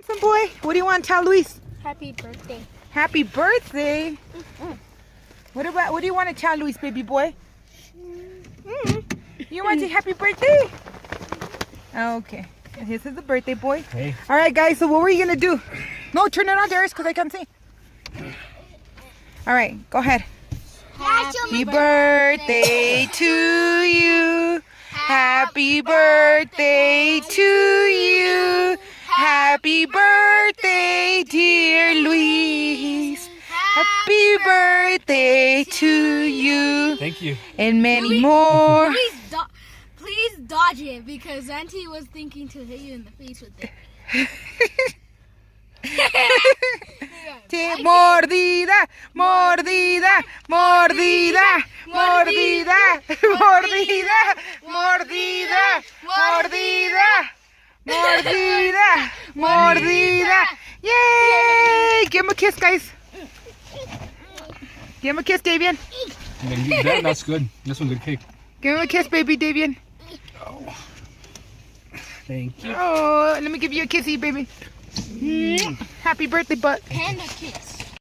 Some boy, what do you want to tell Luis? Happy birthday. Happy birthday. What do you want to tell Luis, baby boy? You want to say happy birthday? Okay. This is the birthday boy. Hey. All right, guys. So what were you gonna do? No, turn it on, Darius, because I can't see. All right, go ahead. Happy birthday to you. Happy birthday to you. Happy birthday, dear Luis. Happy birthday to you. Thank you. And many more. Please dodge it because Auntie was thinking to hit you in the face with it. Mordida, mordida, mordida, mordida, mordida, mordida, mordida, mordida, mordida. Yay! Give him a kiss, guys. Give him a kiss, Davian. That's good. That's one good cake. Give him a kiss, baby Davian. Oh. Thank you. Oh, let me give you a kissy, baby. Happy birthday, butt. Panda kiss.